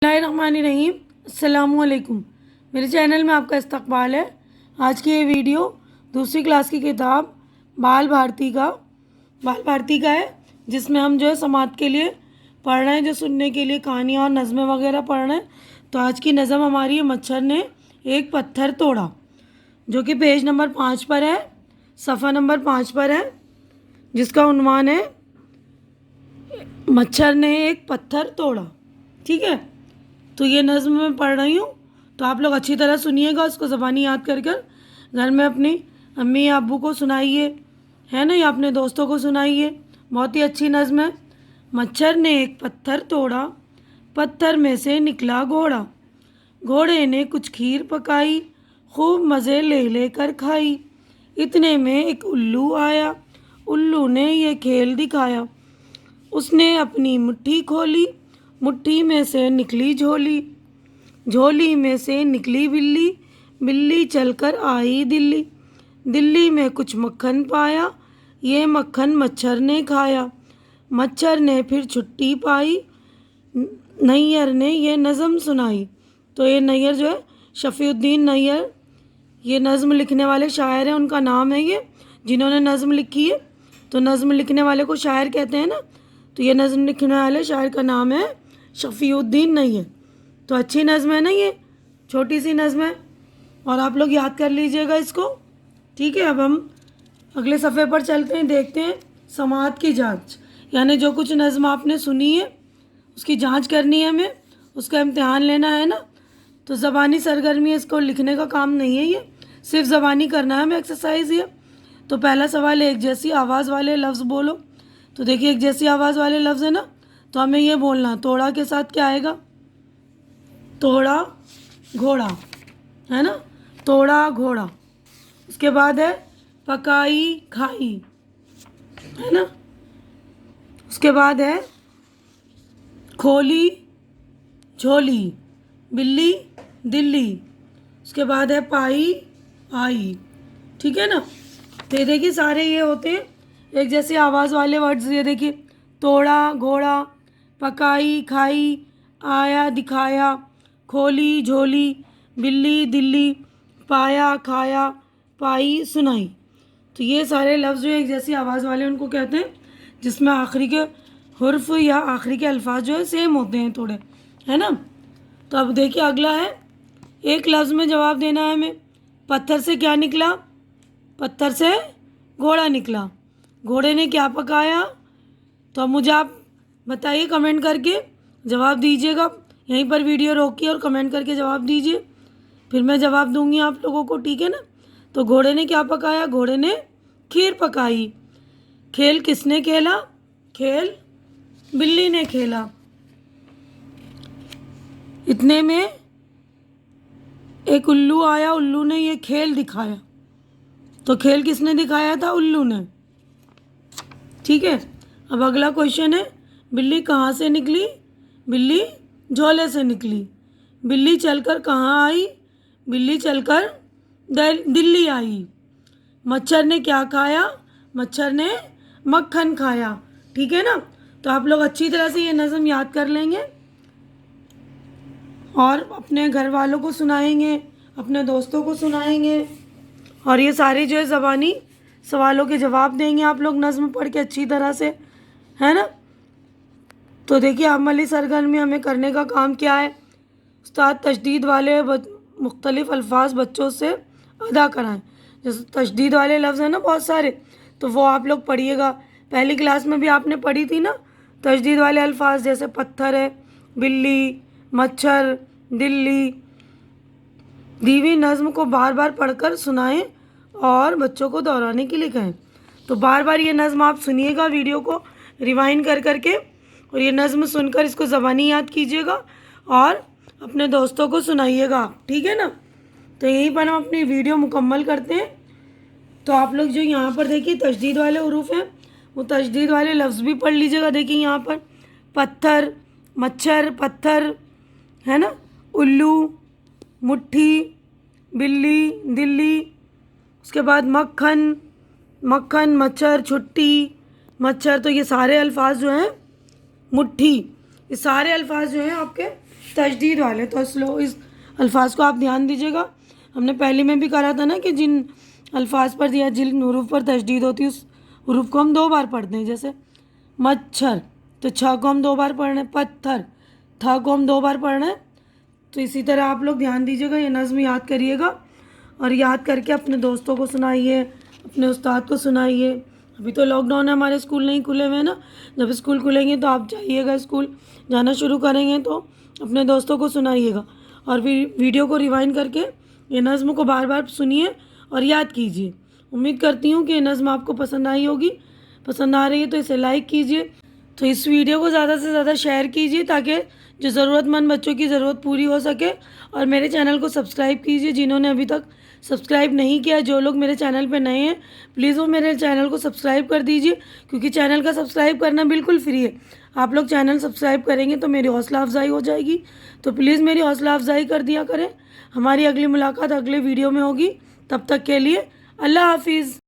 बिस्मिल्लाहिर्रहमानिर्रहीम। अस्सलामुअलैकुम। मेरे चैनल में आपका इस्तकबाल है। आज की ये वीडियो दूसरी क्लास की किताब बाल भारती का है, जिसमें हम जो है समात के लिए पढ़ रहे हैं, जो सुनने के लिए कहानियाँ और नज़में वगैरह पढ़ रहे हैं। तो आज की नज़म हमारी है मच्छर ने एक पत्थर तोड़ा, जो कि पेज नंबर 5 पर है, सफ़ा नंबर 5 पर है, जिसका उन्वान है मच्छर ने एक पत्थर तोड़ा। ठीक है, तो ये नज़्म मैं पढ़ रही हूँ, तो आप लोग अच्छी तरह सुनिएगा, उसको ज़बानी याद कर कर घर में अपनी अम्मी या अब्बू को सुनाइए, है ना, या अपने दोस्तों को सुनाइए। बहुत ही अच्छी नज़्म है। मच्छर ने एक पत्थर तोड़ा, पत्थर में से निकला घोड़ा, घोड़े ने कुछ खीर पकाई, खूब मज़े ले लेकर खाई। इतने में एक उल्लू आया, उल्लू ने ये खेल दिखाया। उसने अपनी मुट्ठी खोली, मुट्ठी में से निकली झोली, झोली में से निकली बिल्ली, बिल्ली चलकर आई दिल्ली, दिल्ली में कुछ मक्खन पाया, ये मक्खन मच्छर ने खाया। मच्छर ने फिर छुट्टी पाई, नैयर ने ये नज़म सुनाई। तो ये नैयर जो है शफ़ीउद्दीन नैयर, ये नज़म लिखने वाले शायर हैं, उनका नाम है ये, जिन्होंने नज़म लिखी है। तो नज़म लिखने वाले को शायर कहते हैं ना, तो ये नज़म लिखने वाले शायर का नाम है शफ़ीउद्दीन नैयर। तो अच्छी नज़म है ना, ये छोटी सी नज़म है, और आप लोग याद कर लीजिएगा इसको। ठीक है, अब हम अगले सफ़े पर चलते हैं, देखते हैं समात की जांच, यानी जो कुछ नज़म आपने सुनी है उसकी जांच करनी है हमें, उसका इम्तिहान लेना है ना। तो ज़बानी सरगर्मी है, इसको लिखने का काम नहीं है, ये सिर्फ ज़बानी करना है हमें, एक्सरसाइज ये। तो पहला सवाल है, एक जैसी आवाज़ वाले लफ्ज़ बोलो। तो देखिए, एक जैसी आवाज़ वाले लफ्ज़ है ना, तो हमें ये बोलना, तोड़ा के साथ क्या आएगा, तोड़ा घोड़ा, है ना, तोड़ा घोड़ा। उसके बाद है पकाई खाई, है ना। उसके बाद है खोली झोली, बिल्ली दिल्ली। उसके बाद है पाई आई। ठीक है ना। तो ये देखिए, सारे ये होते हैं एक जैसी आवाज़ वाले वर्ड्स। ये देखिए, तोड़ा घोड़ा, पकाई खाई, आया दिखाया, खोली झोली, बिल्ली दिल्ली, पाया खाया, पाई सुनाई। तो ये सारे लफ्ज़ जो एक जैसी आवाज़ वाले उनको कहते हैं, जिसमें आखिरी के हुर्फ या आखिरी के अल्फाज जो है सेम होते हैं थोड़े, है ना। तो अब देखिए, अगला है, एक लफ्ज़ में जवाब देना है हमें। पत्थर से क्या निकला, पत्थर से घोड़ा निकला, घोड़े ने क्या पकाया। तो अब मुझे आप बताइए, कमेंट करके जवाब दीजिएगा। यहीं पर वीडियो रोकिए और कमेंट करके जवाब दीजिए, फिर मैं जवाब दूंगी आप लोगों को। ठीक है ना। तो घोड़े ने क्या पकाया, घोड़े ने खीर पकाई। खेल किसने खेला, खेल बिल्ली ने खेला। इतने में एक उल्लू आया, उल्लू ने ये खेल दिखाया। तो खेल किसने दिखाया था, उल्लू ने। ठीक है। अब अगला क्वेश्चन है, बिल्ली कहाँ से निकली, बिल्ली झोले से निकली। बिल्ली चलकर कहाँ आई, बिल्ली चलकर दिल्ली आई। मच्छर ने क्या खाया, मच्छर ने मक्खन खाया। ठीक है ना। तो आप लोग अच्छी तरह से ये नज़म याद कर लेंगे और अपने घर वालों को सुनाएंगे, अपने दोस्तों को सुनाएंगे, और ये सारी जो है ज़बानी सवालों के जवाब देंगे आप लोग नज़म पढ़ के अच्छी तरह से, है ना। तो देखिए, अमली सरगर्मी हमें करने का काम क्या है, उस्ताद तशदीद वाले मुख्तलिफ़ अल्फाज बच्चों से अदा कराएं। जैसे तशदीद वाले लफ्ज़ हैं ना बहुत सारे, तो वो आप लोग पढ़िएगा। पहली क्लास में भी आपने पढ़ी थी ना तशदीद वाले अल्फाज, जैसे पत्थर है, बिल्ली, मच्छर, दिल्ली। दी हुई नज़्म को बार बार पढ़कर सुनाएं और बच्चों को दोहराने के लिए कहें। तो बार बार ये नज़्म आप सुनिएगा, वीडियो को रिवाइंड कर करके, और ये नज़्म सुनकर इसको ज़बानी याद कीजिएगा और अपने दोस्तों को सुनाइएगा। ठीक है ना। तो यहीं पर हम अपनी वीडियो मुकम्मल करते हैं। तो आप लोग जो यहाँ पर देखिए तशदीद वाले हुरूफ हैं, वो तशदीद वाले लफ्ज़ भी पढ़ लीजिएगा। देखिए यहाँ पर पत्थर, मच्छर, पत्थर, है ना, उल्लू, मुट्ठी, बिल्ली दिल्ली। उसके बाद मक्खन, मक्खन, मच्छर, छुट्टी, मच्छर। तो ये सारे अल्फाज जो हैं, मुट्ठी, ये सारे अल्फाज जो हैं आपके तशदीद वाले, तो इस अल्फाज को आप ध्यान दीजिएगा। हमने पहले में भी करा था ना कि जिन अल्फाज पर या जिन हरूफ पर तशदीद होती है उस हरूफ को हम 2 बार पढ़ते हैं। जैसे मच्छर, तो छ को हम 2 बार पढ़ रहे हैं। पत्थर, थ को हम 2 बार पढ़ रहे हैं। तो इसी तरह आप लोग ध्यान दीजिएगा, ये नज़्म याद करिएगा और याद करके अपने दोस्तों को सुनाइए, अपने उस्ताद को सुनाइए। अभी तो लॉकडाउन है, हमारे स्कूल नहीं खुले हुए हैं ना। जब स्कूल खुलेंगे तो आप जाइएगा, स्कूल जाना शुरू करेंगे तो अपने दोस्तों को सुनाइएगा। और फिर वीडियो को रिवाइंड करके ये नज़्म को बार बार सुनिए और याद कीजिए। उम्मीद करती हूँ कि ये नज़्म आपको पसंद आई होगी। पसंद आ रही है तो इसे लाइक कीजिए। तो इस वीडियो को ज़्यादा से ज़्यादा शेयर कीजिए ताकि जो ज़रूरतमंद बच्चों की ज़रूरत पूरी हो सके। और मेरे चैनल को सब्सक्राइब कीजिए जिन्होंने अभी तक सब्सक्राइब नहीं किया। जो लोग मेरे चैनल पे नए हैं प्लीज़ वो मेरे चैनल को सब्सक्राइब कर दीजिए, क्योंकि चैनल का सब्सक्राइब करना बिल्कुल फ्री है। आप लोग चैनल सब्सक्राइब करेंगे तो मेरी हौसला अफजाई हो जाएगी। तो प्लीज़ मेरी हौसला अफजाई कर दिया करें। हमारी अगली मुलाकात अगले वीडियो में होगी। तब तक के लिए अल्लाह हाफिज़।